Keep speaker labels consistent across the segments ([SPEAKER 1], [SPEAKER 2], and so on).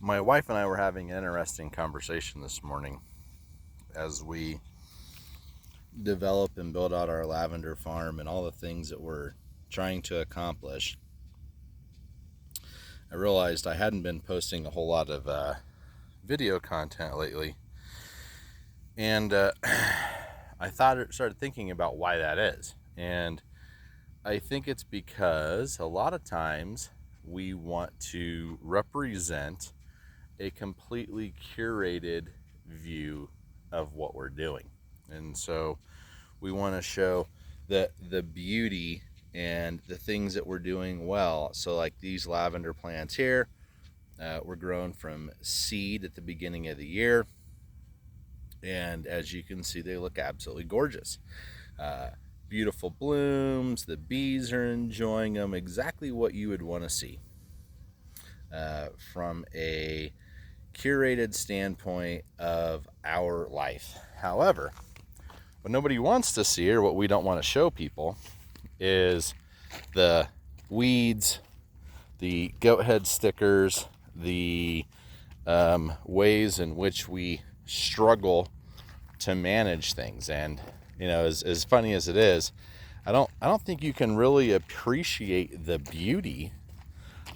[SPEAKER 1] My wife and I were having an interesting conversation this morning as we develop and build out our lavender farm and all the things that we're trying to accomplish. I realized I hadn't been posting a whole lot of video content lately, and I started thinking about why that is. And I think it's because a lot of times we want to represent a completely curated view of what we're doing. And so we want to show the beauty and the things that we're doing well. So like these lavender plants here, were grown from seed at the beginning of the year. And as you can see, they look absolutely gorgeous. Beautiful blooms, the bees are enjoying them, exactly what you would want to see from a curated standpoint of our life. However, what nobody wants to see, or what we don't want to show people, is the weeds, the goat head stickers, the ways in which we struggle to manage things. And as funny as it is, I don't think you can really appreciate the beauty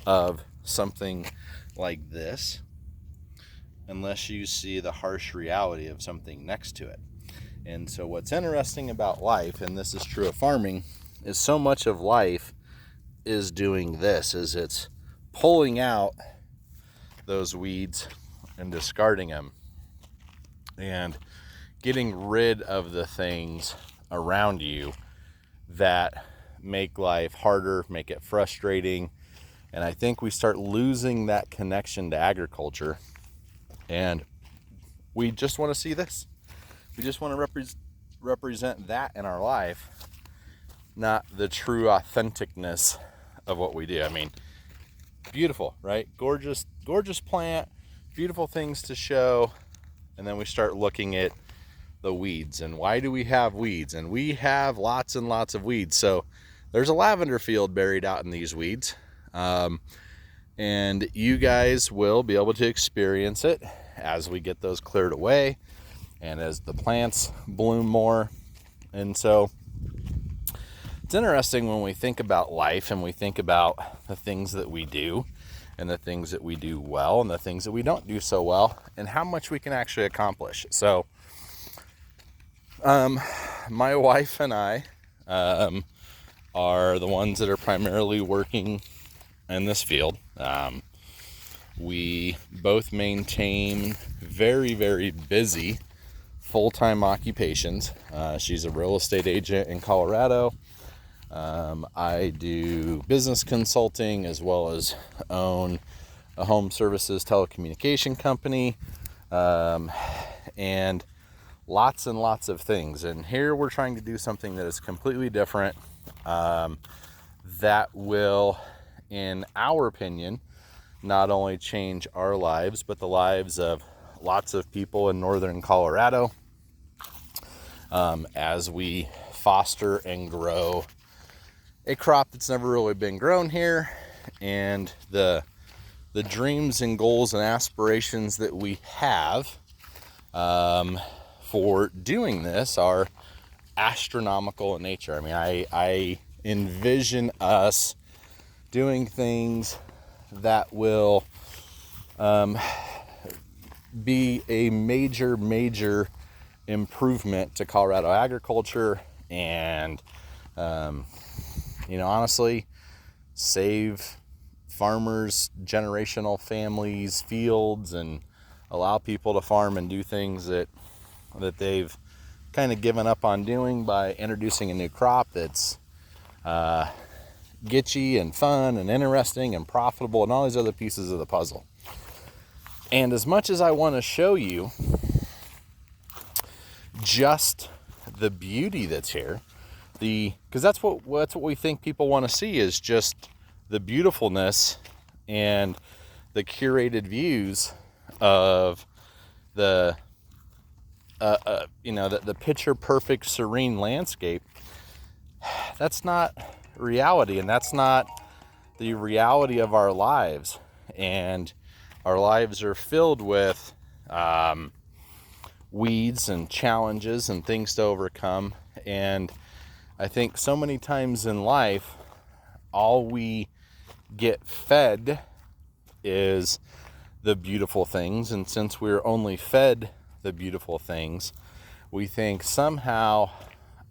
[SPEAKER 1] of something like this unless you see the harsh reality of something next to it. And so what's interesting about life, and this is true of farming, is so much of life is doing this, is it's pulling out those weeds and discarding them and getting rid of the things around you that make life harder, make it frustrating. And I think we start losing that connection to agriculture, and we just want to see this. We just want to represent that in our life, not the true authenticness of what we do. I mean, beautiful, right? Gorgeous plant, beautiful things to show. And then we start looking at the weeds, and why do we have weeds? And we have lots and lots of weeds. So there's a lavender field buried out in these weeds. And you guys will be able to experience it as we get those cleared away and as the plants bloom more. And so it's interesting when we think about life and we think about the things that we do and the things that we do well and the things that we don't do so well and how much we can actually accomplish. So my wife and I are the ones that are primarily working in this field. We both maintain very, very busy full-time occupations. She's a real estate agent in Colorado. I do business consulting as well as own a home services telecommunication company, and lots and lots of things. And here we're trying to do something that is completely different, that will, in our opinion, not only change our lives, but the lives of lots of people in northern Colorado, as we foster and grow a crop that's never really been grown here. And the dreams and goals and aspirations that we have for doing this are astronomical in nature. I mean, I envision us doing things that will be a major improvement to Colorado agriculture, and honestly, save farmers, generational families, fields, and allow people to farm and do things that they've kind of given up on doing by introducing a new crop that's gitchy and fun and interesting and profitable and all these other pieces of the puzzle. And as much as I want to show you just the beauty that's here, because that's what we think people want to see, is just the beautifulness and the curated views of the picture perfect serene landscape. That's not reality, and that's not the reality of our lives. And Our lives are filled with weeds and challenges and things to overcome. And I think so many times in life, all we get fed is the beautiful things. And since we're only fed the beautiful things, we think somehow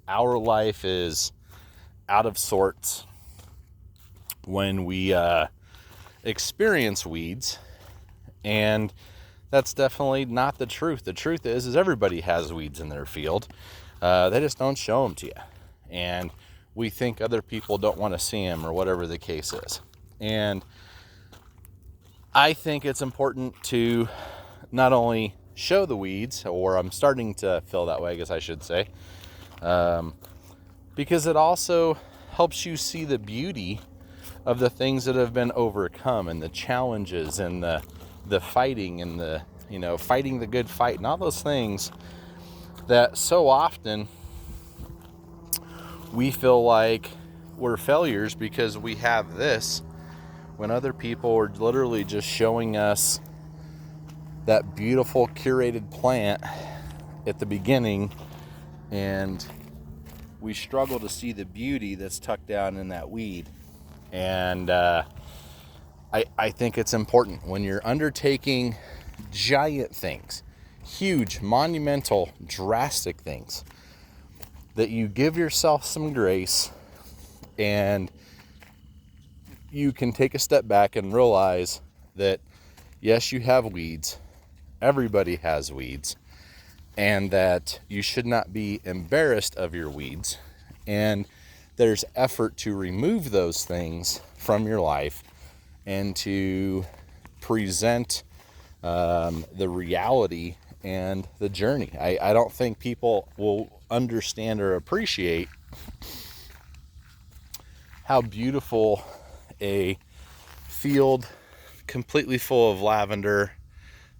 [SPEAKER 1] our life is out of sorts when we experience weeds. And that's definitely not the truth. The truth is everybody has weeds in their field. They just don't show them to you. And we think other people don't want to see them, or whatever the case is. And I think it's important to not only show the weeds, or I'm starting to feel that way, I guess I should say, because it also helps you see the beauty of the things that have been overcome, and the challenges, and the fighting, and the, fighting the good fight, and all those things that so often we feel like we're failures because we have this, when other people are literally just showing us that beautiful curated plant at the beginning, and we struggle to see the beauty that's tucked down in that weed. And I think it's important when you're undertaking giant things, huge, monumental, drastic things, that you give yourself some grace, and you can take a step back and realize that yes, you have weeds. Everybody has weeds, and that you should not be embarrassed of your weeds. And there's effort to remove those things from your life and to present the reality and the journey. I don't think people will understand or appreciate how beautiful a field completely full of lavender,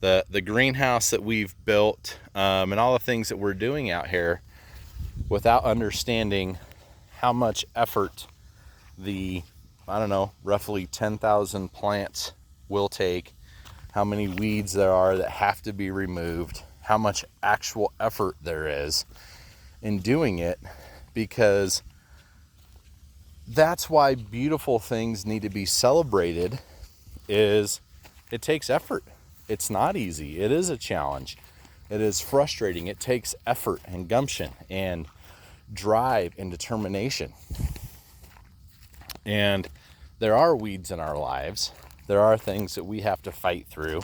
[SPEAKER 1] the greenhouse that we've built, and all the things that we're doing out here, without understanding how much effort the, roughly 10,000 plants will take, how many weeds there are that have to be removed, how much actual effort there is in doing it, because that's why beautiful things need to be celebrated. Is it takes effort. It's not easy. It is a challenge. It is frustrating. It takes effort and gumption and drive and determination. And there are weeds in our lives. There are things that we have to fight through.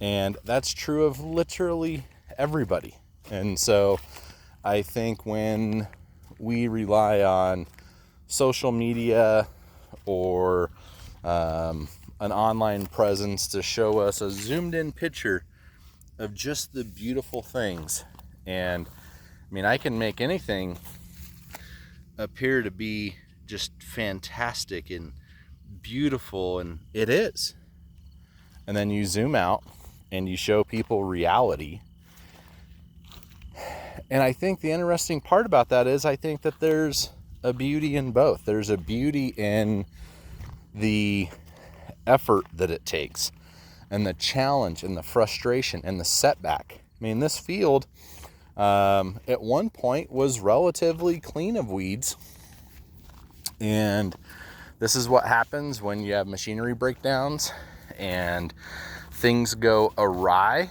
[SPEAKER 1] And that's true of literally everybody. And so I think when we rely on social media or an online presence to show us a zoomed in picture of just the beautiful things, and I can make anything appear to be just fantastic and beautiful, and it is. And then you zoom out and you show people reality. And I think the interesting part about that is I think that there's a beauty in both. There's a beauty in the effort that it takes, and the challenge, and the frustration, and the setback. This field at one point was relatively clean of weeds, and this is what happens when you have machinery breakdowns and things go awry,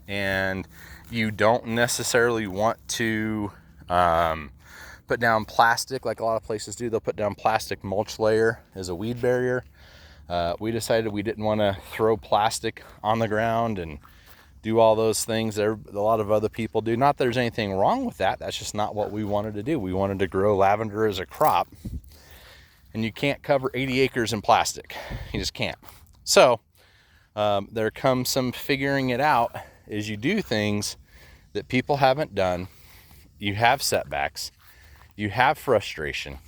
[SPEAKER 1] and you don't necessarily want to put down plastic like a lot of places do. They'll put down plastic mulch layer as a weed barrier. We decided we didn't want to throw plastic on the ground and do all those things that a lot of other people do. Not that there's anything wrong with that. That's just not what we wanted to do. We wanted to grow lavender as a crop. And you can't cover 80 acres in plastic. You just can't. So there comes some figuring it out as you do things that people haven't done. You have setbacks. You have frustration.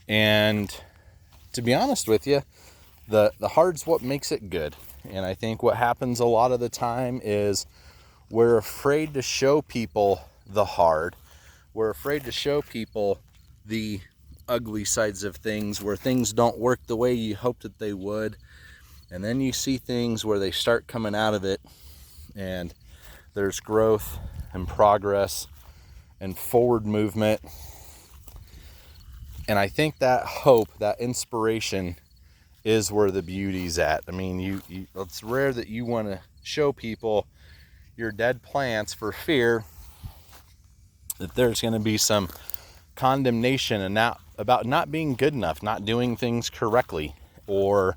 [SPEAKER 1] And to be honest with you, the hard's what makes it good. And I think what happens a lot of the time is we're afraid to show people the hard. We're afraid to show people the ugly sides of things, where things don't work the way you hoped that they would. And then you see things where they start coming out of it and there's growth and progress and forward movement. And I think that hope, that inspiration is where the beauty's at. I mean, it's rare that you want to show people your dead plants for fear that there's going to be some condemnation and about not being good enough, not doing things correctly, or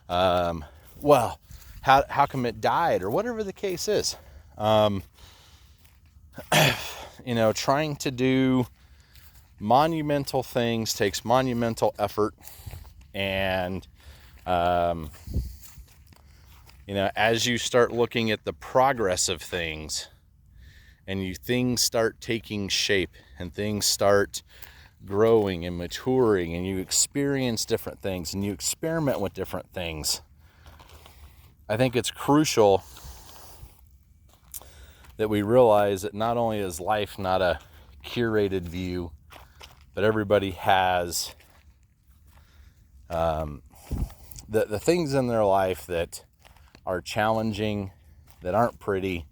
[SPEAKER 1] well, how come it died, or whatever the case is. Trying to do monumental things takes monumental effort, and as you start looking at the progress of things, and things start taking shape, and things start growing and maturing, and you experience different things, and you experiment with different things, I think it's crucial that we realize that not only is life not a curated view, but everybody has the things in their life that are challenging, that aren't pretty,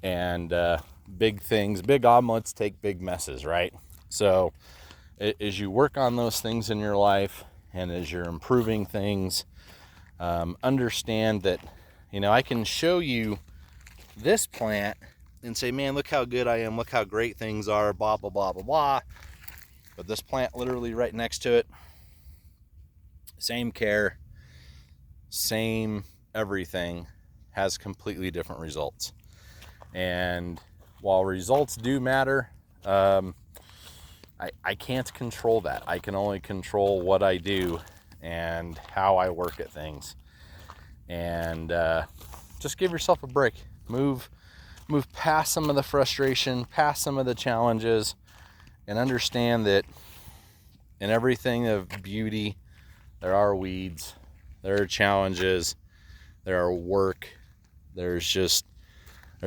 [SPEAKER 1] and big things, big omelets take big messes, right? So as you work on those things in your life, and as you're improving things, understand that, I can show you this plant and say, man, look how good I am, look how great things are, blah, blah, blah, blah, blah. But this plant literally right next to it, same care, same everything, has completely different results. And while results do matter, I can't control that. I can only control what I do and how I work at things. And just give yourself a break. Move past some of the frustration, past some of the challenges, and understand that in everything of beauty, there are weeds, there are challenges, there are work, there's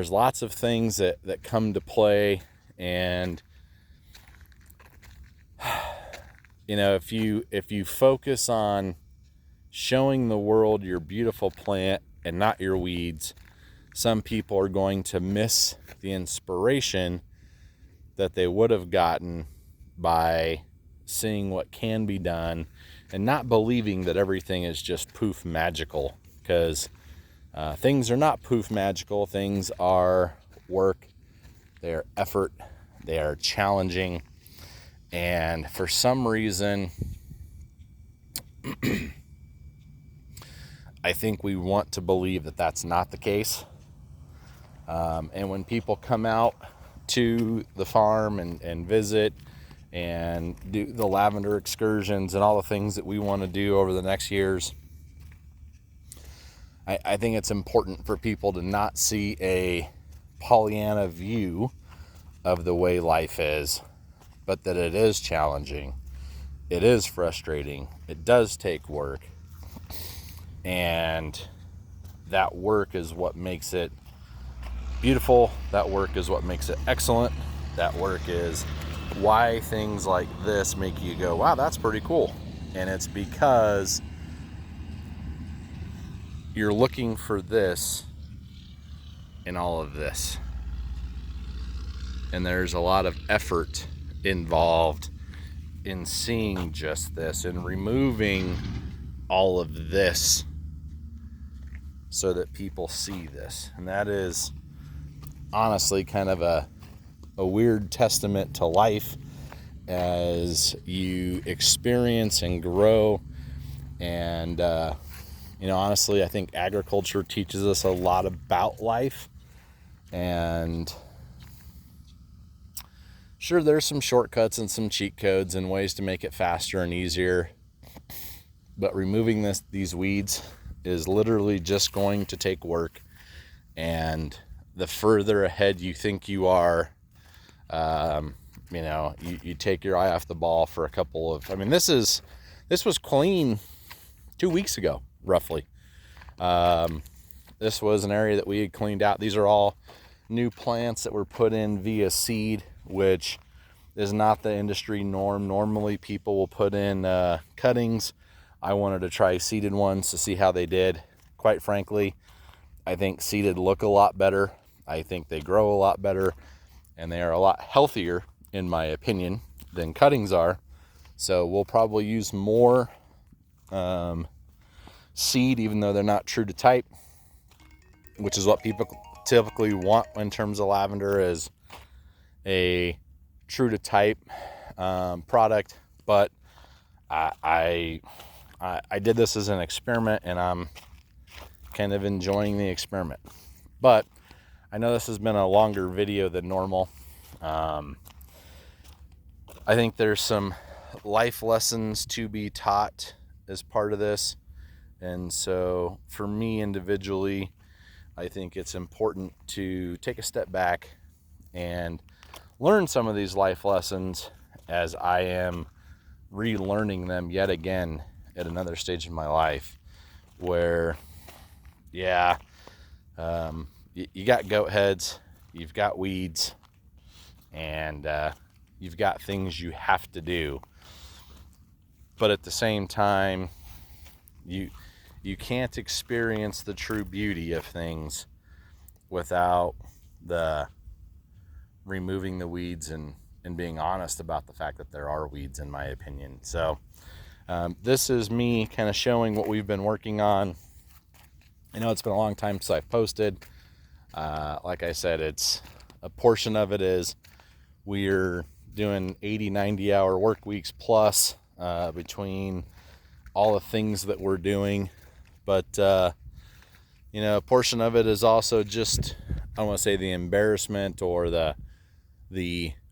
[SPEAKER 1] lots of things that come to play. And if you focus on showing the world your beautiful plant and not your weeds, some people are going to miss the inspiration that they would have gotten by seeing what can be done and not believing that everything is just poof magical, because things are not poof magical. Things are work, they are effort, they are challenging, and for some reason I think we want to believe that that's not the case. And when people come out to the farm and visit and do the lavender excursions and all the things that we want to do over the next years, I think it's important for people to not see a Pollyanna view of the way life is, but that it is challenging, it is frustrating, it does take work, and that work is what makes it beautiful. That work is what makes it excellent. That work is why things like this make you go, wow, that's pretty cool. And it's because you're looking for this in all of this. And there's a lot of effort involved in seeing just this and removing all of this so that people see this. And that is honestly kind of a weird testament to life as you experience and grow. And honestly, I think agriculture teaches us a lot about life. And sure, there's some shortcuts and some cheat codes and ways to make it faster and easier, but removing these weeds is literally just going to take work. And the further ahead you think you are, you take your eye off the ball for a couple of, this was clean 2 weeks ago, roughly. This was an area that we had cleaned out. These are all new plants that were put in via seed, which is not the industry norm. Normally people will put in cuttings. I wanted to try seeded ones to see how they did. quite frankly, I think seeded look a lot better. I think they grow a lot better, and they are a lot healthier, in my opinion, than cuttings are. So we'll probably use more seed, even though they're not true to type, which is what people typically want in terms of lavender, is a true to type product. But I did this as an experiment, and I'm kind of enjoying the experiment. But I know this has been a longer video than normal. I think there's some life lessons to be taught as part of this. And so for me individually, I think it's important to take a step back and learn some of these life lessons as I am relearning them yet again at another stage of my life, where, yeah, you got goat heads, you've got weeds, and you've got things you have to do. But at the same time, you can't experience the true beauty of things without the removing the weeds and being honest about the fact that there are weeds, in my opinion. So this is me kind of showing what we've been working on. I know it's been a long time since I've posted. Like I said, it's a portion of it is we're doing 80-90 hour work weeks plus between all the things that we're doing. But you know, a portion of it is also just, I don't want to say the embarrassment or the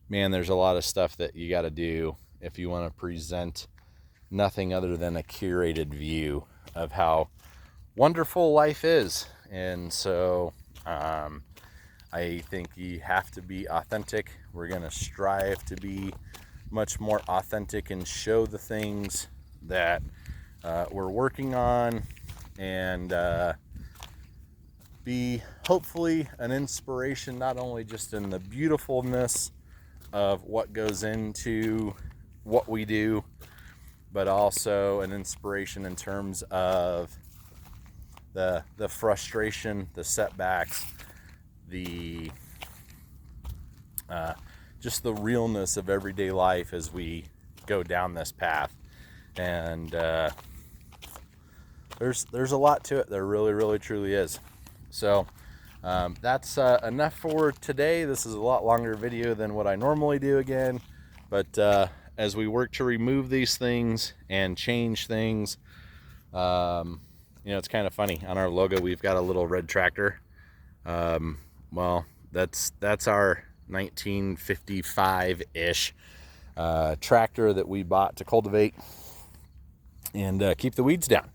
[SPEAKER 1] man, there's a lot of stuff that you got to do if you want to present nothing other than a curated view of how wonderful life is. And so I think you have to be authentic. We're going to strive to be much more authentic and show the things that we're working on, and be hopefully an inspiration, not only just in the beautifulness of what goes into what we do, but also an inspiration in terms of the frustration, the setbacks, the just the realness of everyday life as we go down this path. And there's a lot to it. There really truly is. So that's enough for today. This is a lot longer video than what I normally do again, but as we work to remove these things and change things, you know, it's kind of funny. On our logo, we've got a little red tractor. Well, that's our 1955-ish tractor that we bought to cultivate and keep the weeds down.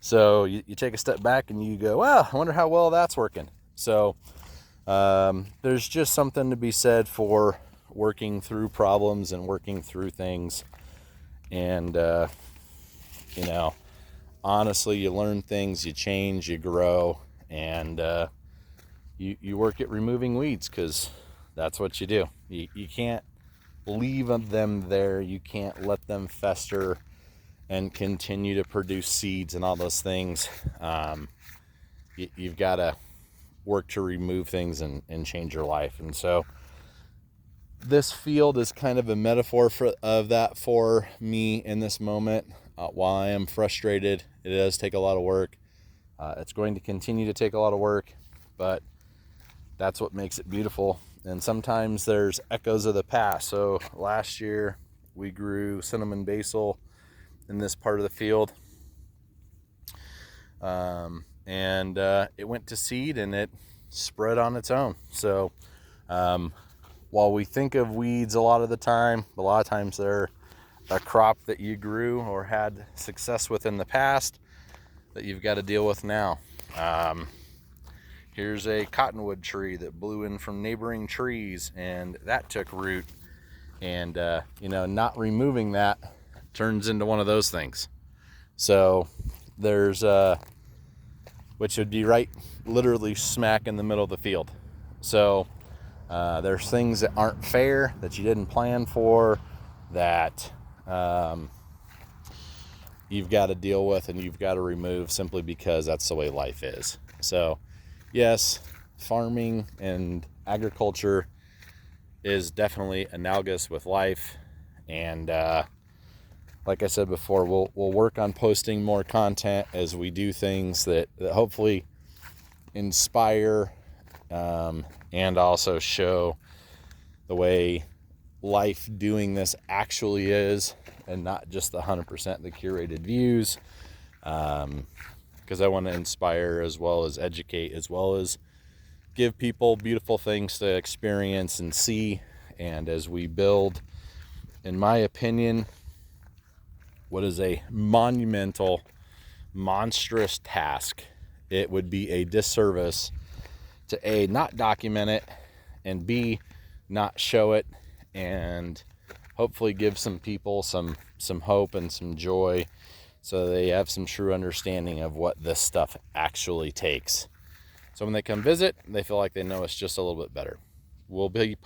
[SPEAKER 1] So you take a step back and you go, wow, I wonder how well that's working. So there's just something to be said for working through problems and working through things. And, you know, honestly, you learn things, you change, you grow, and you work at removing weeds, because that's what you do. You can't leave them there. You can't let them fester and continue to produce seeds and all those things. You've got to work to remove things and change your life. And so this field is kind of a metaphor of that for me in this moment. While I am frustrated, it does take a lot of work. It's going to continue to take a lot of work, but that's what makes it beautiful. And sometimes there's echoes of the past. So last year we grew cinnamon basil in this part of the field, and it went to seed and it spread on its own. So while we think of weeds a lot of times they're a crop that you grew or had success with in the past that you've got to deal with now. Here's a cottonwood tree that blew in from neighboring trees, and that took root, and you know, not removing that turns into one of those things. So there's which would be right literally smack in the middle of the field. So there's things that aren't fair, that you didn't plan for, that you've got to deal with and you've got to remove simply because that's the way life is. So yes, farming and agriculture is definitely analogous with life, and like I said before, we'll work on posting more content as we do things that hopefully inspire and also show the way life doing this actually is, and not just the 100% the curated views, because I want to inspire as well as educate, as well as give people beautiful things to experience and see. And as we build, in my opinion, what is a monumental, monstrous task, it would be a disservice to A, not document it, and B, not show it, and hopefully give some people some hope and some joy, so they have some true understanding of what this stuff actually takes. So when they come visit, they feel like they know us just a little bit better. We'll be posting